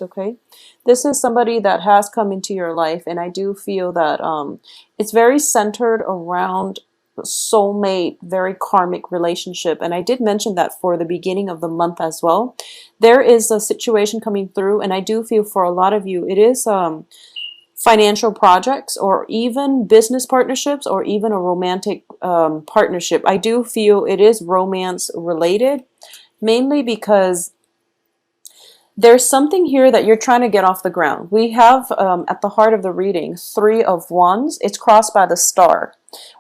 past, okay? This is somebody that has come into your life, and I do feel that it's very centered around soulmate, very karmic relationship. And I did mention that for the beginning of the month as well. There is a situation coming through, and I do feel for a lot of you, it is financial projects or even business partnerships or even a romantic partnership. I do feel it is romance related, mainly because there's something here that you're trying to get off the ground. We have at the heart of the reading, Three of Wands. It's crossed by the star.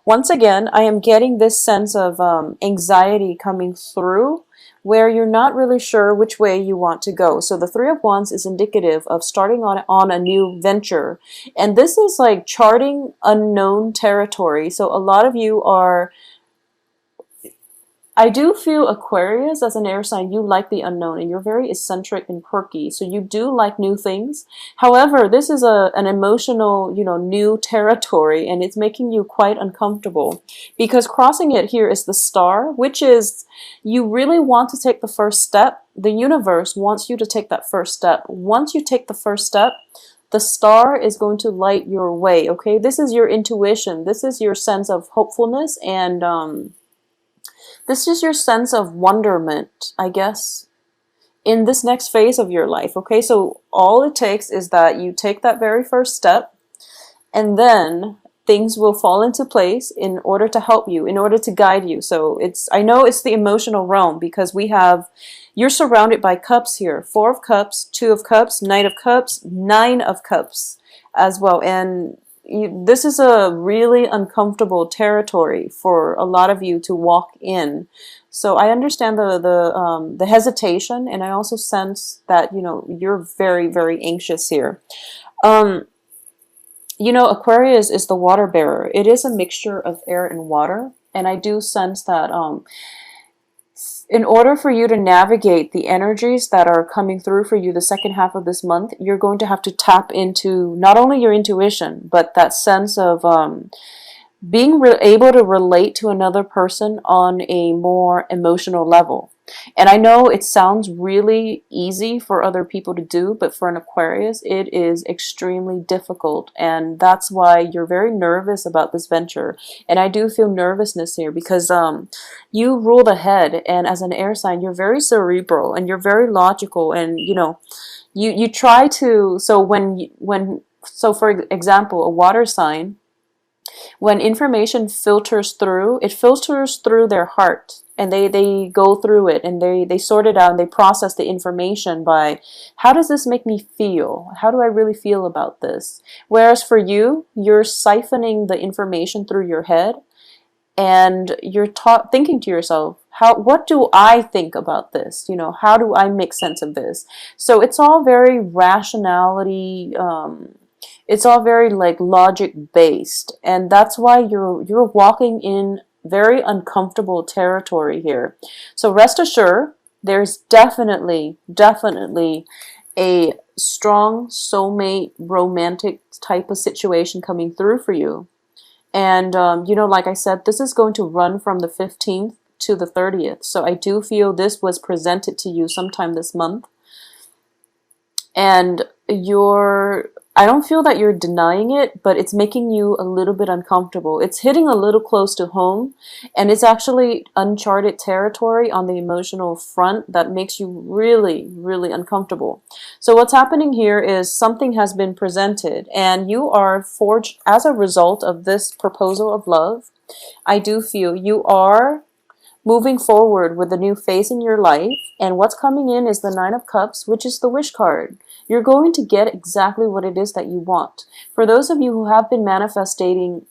Once again, I am getting this sense of anxiety coming through where you're not really sure which way you want to go. So the Three of Wands is indicative of starting on a new venture. And this is like charting unknown territory. So a lot of you are, I do feel Aquarius as an air sign, you like the unknown and you're very eccentric and quirky. So you do like new things. However, this is an emotional, new territory, and it's making you quite uncomfortable because crossing it here is the star, which is you really want to take the first step. The universe wants you to take that first step. Once you take the first step, the star is going to light your way. Okay. This is your intuition. This is your sense of hopefulness and, this is your sense of wonderment, I guess, in this next phase of your life. Okay, so all it takes is that you take that very first step, and then things will fall into place in order to help you, in order to guide you. So I know it's the emotional realm because you're surrounded by cups here. Four of Cups, Two of Cups, Knight of Cups, Nine of Cups as well. And this is a really uncomfortable territory for a lot of you to walk in. So I understand the hesitation, and I also sense that you're very, very anxious here. Aquarius is the water bearer. It is a mixture of air and water, and I do sense that in order for you to navigate the energies that are coming through for you the second half of this month, you're going to have to tap into not only your intuition, but that sense of being able to relate to another person on a more emotional level. And I know it sounds really easy for other people to do, but for an Aquarius, it is extremely difficult. And that's why you're very nervous about this venture. And I do feel nervousness here because you rule the head. And as an air sign, you're very cerebral and you're very logical. And, you try to, so for example, a water sign, when information filters through, it filters through their heart, and they go through it and they sort it out and they process the information by, how does this make me feel? How do I really feel about this? Whereas for you, you're siphoning the information through your head and you're thinking to yourself, what do I think about this? How do I make sense of this? So it's all very rationality, it's all very like logic based, and that's why you're walking in very uncomfortable territory here. So rest assured, there's definitely a strong soulmate romantic type of situation coming through for you. And like I said, this is going to run from the 15th to the 30th. So I do feel this was presented to you sometime this month. And I don't feel that you're denying it, but it's making you a little bit uncomfortable. It's hitting a little close to home, and it's actually uncharted territory on the emotional front that makes you really, really uncomfortable. So what's happening here is something has been presented, and you are forged as a result of this proposal of love. I do feel you are moving forward with a new phase in your life, and what's coming in is the Nine of Cups, which is the wish card. You're going to get exactly what it is that you want. For those of you who have been manifesting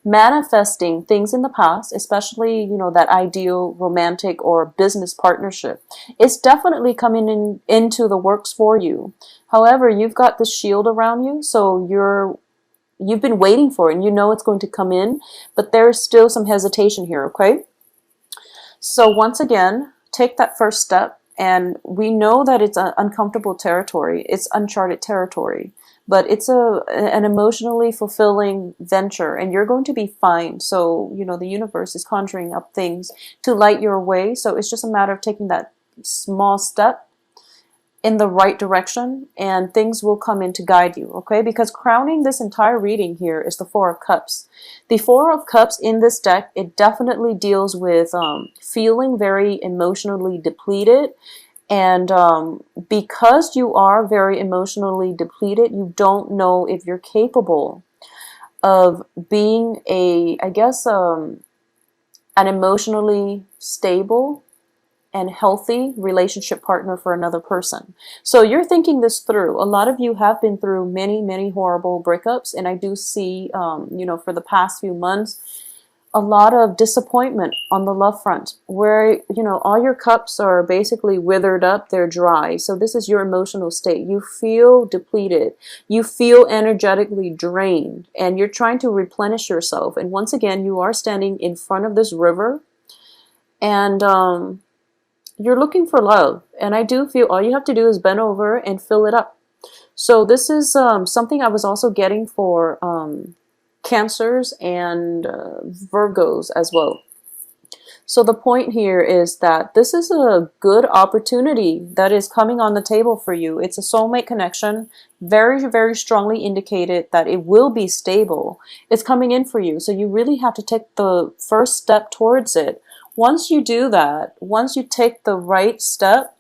things in the past, especially, that ideal romantic or business partnership, it's definitely coming into the works for you. However, you've got this shield around you, so you've been waiting for it and it's going to come in, but there's still some hesitation here, okay? So once again, take that first step, and we know that it's an uncomfortable territory. It's uncharted territory, but it's an emotionally fulfilling venture, and you're going to be fine. So, the universe is conjuring up things to light your way. So it's just a matter of taking that small step in the right direction, and things will come in to guide you, okay? Because crowning this entire reading here is the Four of Cups. The Four of Cups in this deck, it definitely deals with feeling very emotionally depleted. And because you are very emotionally depleted, you don't know if you're capable of being an emotionally stable and healthy relationship partner for another person. So you're thinking this through. A lot of you have been through many, many horrible breakups, and I do see, for the past few months, a lot of disappointment on the love front, where, all your cups are basically withered up, they're dry. So this is your emotional state. You feel depleted, you feel energetically drained, and you're trying to replenish yourself. And once again, you are standing in front of this river, and you're looking for love, and I do feel all you have to do is bend over and fill it up. So this is something I was also getting for Cancers and Virgos as well. So the point here is that this is a good opportunity that is coming on the table for you. It's a soulmate connection, very, very strongly indicated that it will be stable. It's coming in for you, so you really have to take the first step towards it. Once you do that, once you take the right step,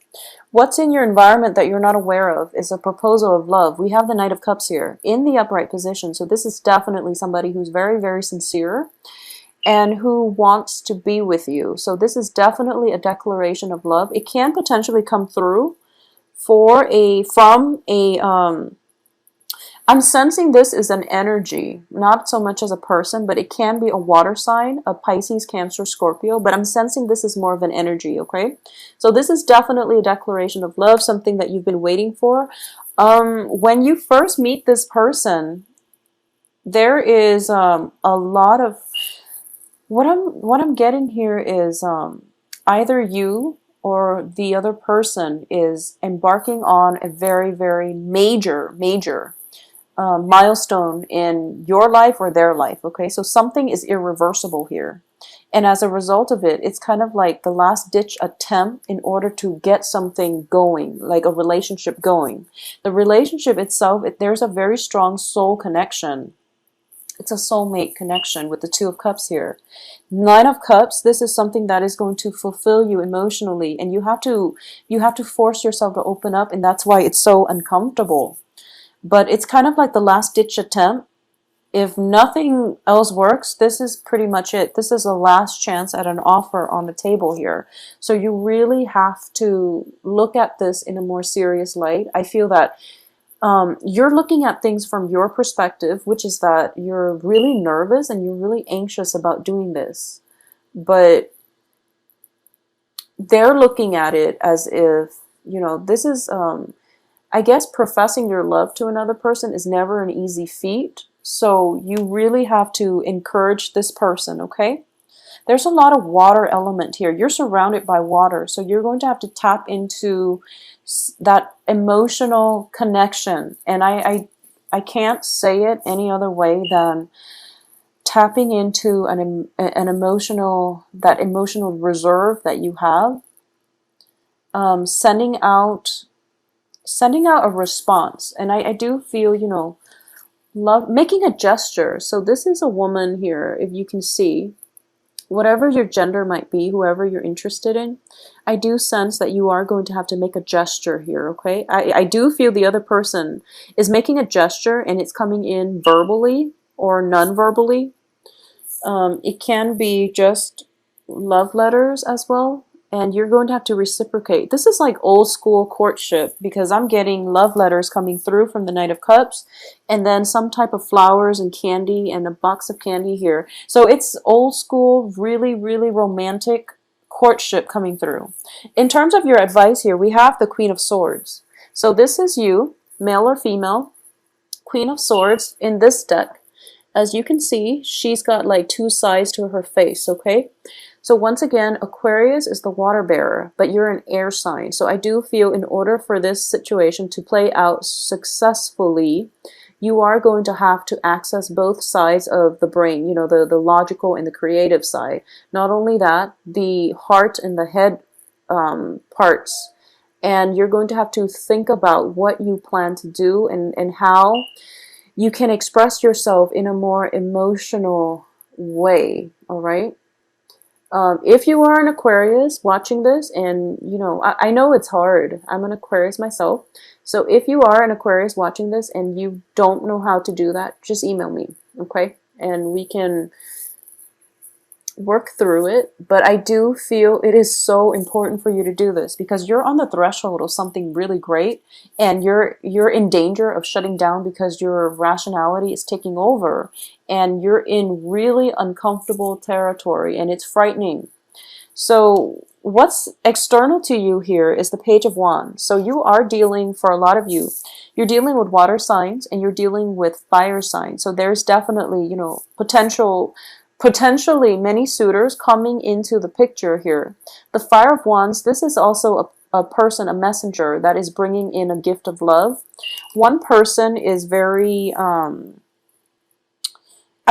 what's in your environment that you're not aware of is a proposal of love. We have the Knight of Cups here in the upright position. So this is definitely somebody who's very, very sincere and who wants to be with you. So this is definitely a declaration of love. It can potentially come through I'm sensing this is an energy, not so much as a person, but it can be a water sign, a Pisces, Cancer, Scorpio, but I'm sensing this is more of an energy, okay? So this is definitely a declaration of love, something that you've been waiting for. When you first meet this person, there is a lot of, what I'm getting here is either you or the other person is embarking on a very, very major milestone in your life or their life, okay? So something is irreversible here. And as a result of it, it's kind of like the last ditch attempt in order to get something going, like a relationship going. The relationship itself, there's a very strong soul connection. It's a soulmate connection with the Two of Cups here. Nine of Cups, this is something that is going to fulfill you emotionally, and you have to force yourself to open up, and that's why it's so uncomfortable. But it's kind of like the last ditch attempt. If nothing else works, this is pretty much it. This is the last chance at an offer on the table here. So you really have to look at this in a more serious light. I feel that you're looking at things from your perspective, which is that you're really nervous and you're really anxious about doing this. But they're looking at it as if, this is... I guess professing your love to another person is never an easy feat. So you really have to encourage this person, okay? There's a lot of water element here. You're surrounded by water. So you're going to have to tap into that emotional connection. And I can't say it any other way than tapping into an emotional reserve that you have. Sending out a response. And I do feel, love, making a gesture. So this is a woman here, if you can see, whatever your gender might be, whoever you're interested in, I do sense that you are going to have to make a gesture here, okay? I do feel the other person is making a gesture, and it's coming in verbally or non-verbally. It can be just love letters as well. And you're going to have to reciprocate. This is like old school courtship, because I'm getting love letters coming through from the Knight of Cups, and then some type of flowers and candy and a box of candy here. So it's old school, really, really romantic courtship coming through. In terms of your advice here, we have the Queen of Swords. So this is you, male or female, Queen of Swords in this deck. As you can see, she's got like two sides to her face, okay? So once again, Aquarius is the water bearer, but you're an air sign. So I do feel in order for this situation to play out successfully, you are going to have to access both sides of the brain, the logical and the creative side. Not only that, the heart and the head parts And you're going to have to think about what you plan to do, and how you can express yourself in a more emotional way. All right. If you are an Aquarius watching this, and you know, I know it's hard. I'm an Aquarius myself. So if you are an Aquarius watching this and you don't know how to do that, just email me, okay? And we can work through it. But I do feel it is so important for you to do this, because you're on the threshold of something really great, and you're in danger of shutting down because your rationality is taking over, and you're in really uncomfortable territory, and it's frightening. So what's external to you here is the Page of Wands. So you are dealing, for a lot of you, you're dealing with water signs and you're dealing with fire signs. So there's definitely, you know, potentially many suitors coming into the picture here. The Fire of Wands, this is also a person, a messenger that is bringing in a gift of love. One person is very, I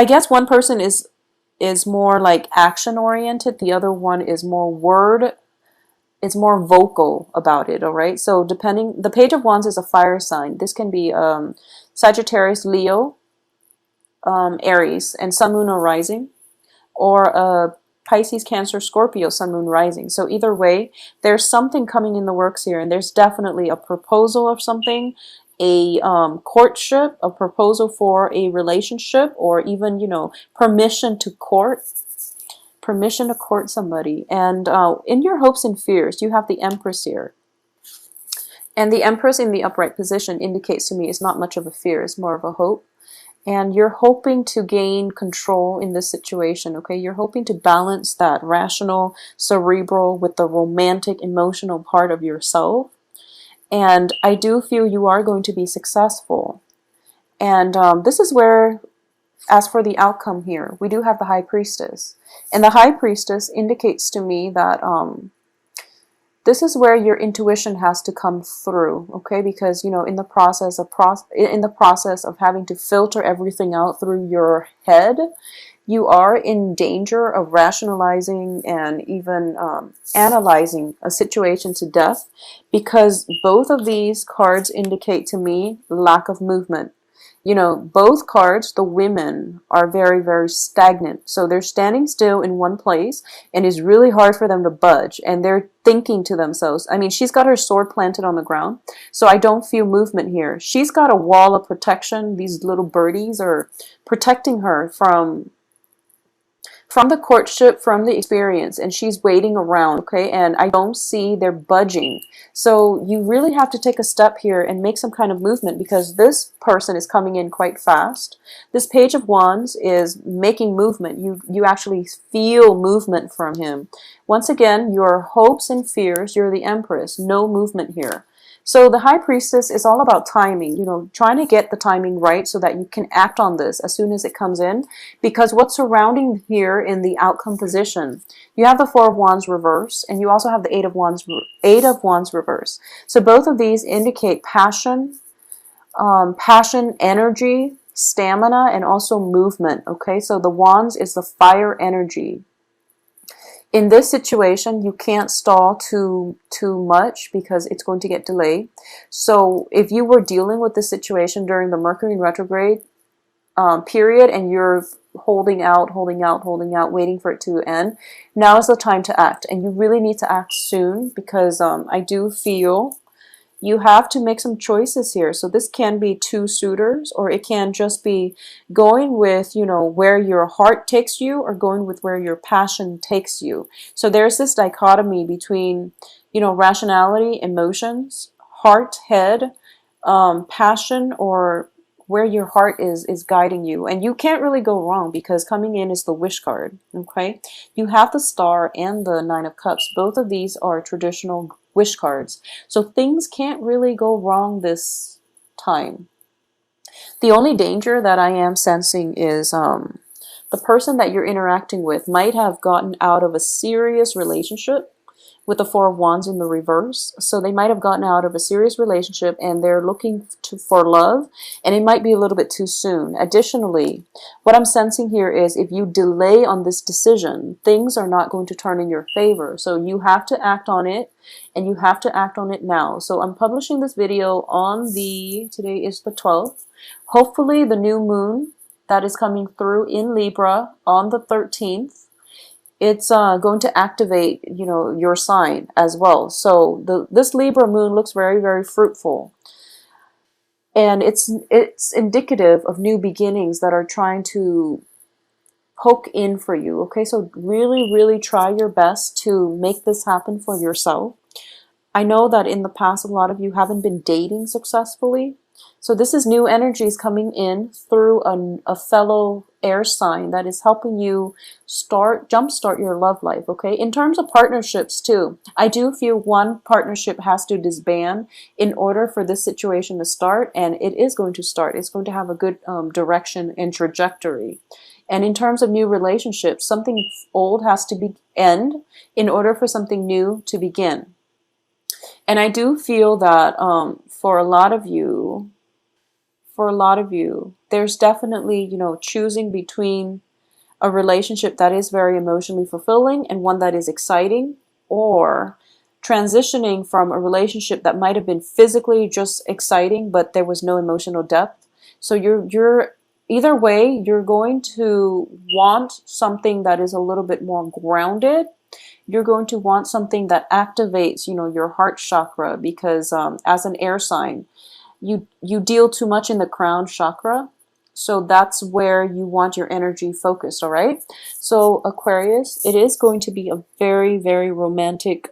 guess one person is more like action oriented. The other one is more word, it's more vocal about it. All right. So depending, the Page of Wands is a fire sign. This can be Sagittarius, Leo, Aries, and Sun, Moon, or Rising, or Pisces, Cancer, Scorpio, Sun, Moon, Rising. So either way, there's something coming in the works here, and there's definitely a proposal of something, a courtship, a proposal for a relationship, or even, you know, permission to court somebody. And in your hopes and fears, you have the Empress here. And the Empress in the upright position indicates to me it's not much of a fear, it's more of a hope. And you're hoping to gain control in this situation, okay? You're hoping to balance that rational, cerebral with the romantic, emotional part of yourself. And I do feel you are going to be successful. And this is where, as for the outcome here, we do have the High Priestess. And the High Priestess indicates to me that this is where your intuition has to come through, okay? Because, you know, in the process of having to filter everything out through your head, you are in danger of rationalizing and even analyzing a situation to death, because both of these cards indicate to me lack of movement. You know, both cards, the women are very, very stagnant. So they're standing still in one place, and it's really hard for them to budge. And they're thinking to themselves, I mean, she's got her sword planted on the ground, so I don't feel movement here. She's got a wall of protection. These little birdies are protecting her from the courtship, from the experience, and she's waiting around, okay? And I don't see they're budging. So you really have to take a step here and make some kind of movement, because this person is coming in quite fast. This Page of Wands is making movement. You actually feel movement from him. Once again, your hopes and fears, you're the Empress, no movement here. So the High Priestess is all about timing, you know, trying to get the timing right so that you can act on this as soon as it comes in. Because what's surrounding here in the outcome position, you have the Four of Wands reverse, and you also have the Eight of Wands reverse. So both of these indicate passion, energy, stamina, and also movement, okay? So the Wands is the fire energy. In this situation, you can't stall too much, because it's going to get delayed. So if you were dealing with this situation during the Mercury in retrograde period, and you're holding out, waiting for it to end, now is the time to act. And you really need to act soon, because I do feel you have to make some choices here. So this can be two suitors, or it can just be going with, you know, where your heart takes you, or going with where your passion takes you. So there's this dichotomy between, you know, rationality, emotions, heart, head, passion, or where your heart is guiding you. And you can't really go wrong, because coming in is the Wish card, okay? You have the Star and the Nine of Cups. Both of these are traditional wish cards. So things can't really go wrong this time. The only danger that I am sensing is the person that you're interacting with might have gotten out of a serious relationship with the Four of Wands in the reverse. So they might have gotten out of a serious relationship and they're looking for love, and it might be a little bit too soon. Additionally, what I'm sensing here is if you delay on this decision, things are not going to turn in your favor. So you have to act on it, and you have to act on it now. So I'm publishing this video on today is the 12th. Hopefully the new moon that is coming through in Libra on the 13th, it's going to activate, your sign as well. So this Libra moon looks very, very fruitful. And it's indicative of new beginnings that are trying to poke in for you. Okay, so really, really try your best to make this happen for yourself. I know that in the past, a lot of you haven't been dating successfully. So this is new energies coming in through a fellow air sign that is helping you jumpstart your love life, okay? In terms of partnerships too, I do feel one partnership has to disband in order for this situation to start, and it is going to start. It's going to have a good direction and trajectory. And in terms of new relationships, something old has to end in order for something new to begin. And I do feel that for a lot of you, there's definitely, choosing between a relationship that is very emotionally fulfilling and one that is exciting, or transitioning from a relationship that might have been physically just exciting, but there was no emotional depth. So you're either way, you're going to want something that is a little bit more grounded. You're going to want something that activates, your heart chakra, because as an air sign, you deal too much in the crown chakra. So that's where you want your energy focused, all right? So Aquarius, it is going to be a very, very romantic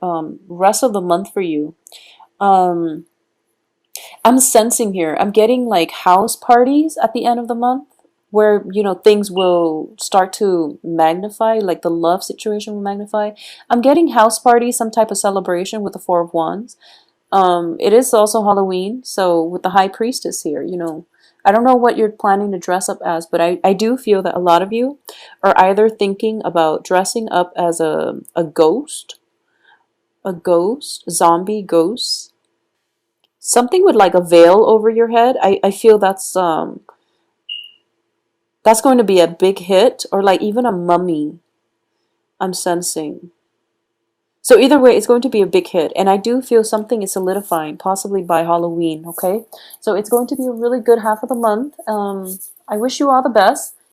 rest of the month for you. I'm sensing here, I'm getting like house parties at the end of the month where, things will start to magnify, like the love situation will magnify. I'm getting house parties, some type of celebration with the Four of Wands. It is also Halloween, so with the High Priestess here, I don't know what you're planning to dress up as, but I do feel that a lot of you are either thinking about dressing up as a ghost, zombie ghost, something with like a veil over your head. I feel that's going to be a big hit, or like even a mummy, I'm sensing. So either way, it's going to be a big hit. And I do feel something is solidifying, possibly by Halloween, okay? So it's going to be a really good half of the month. I wish you all the best.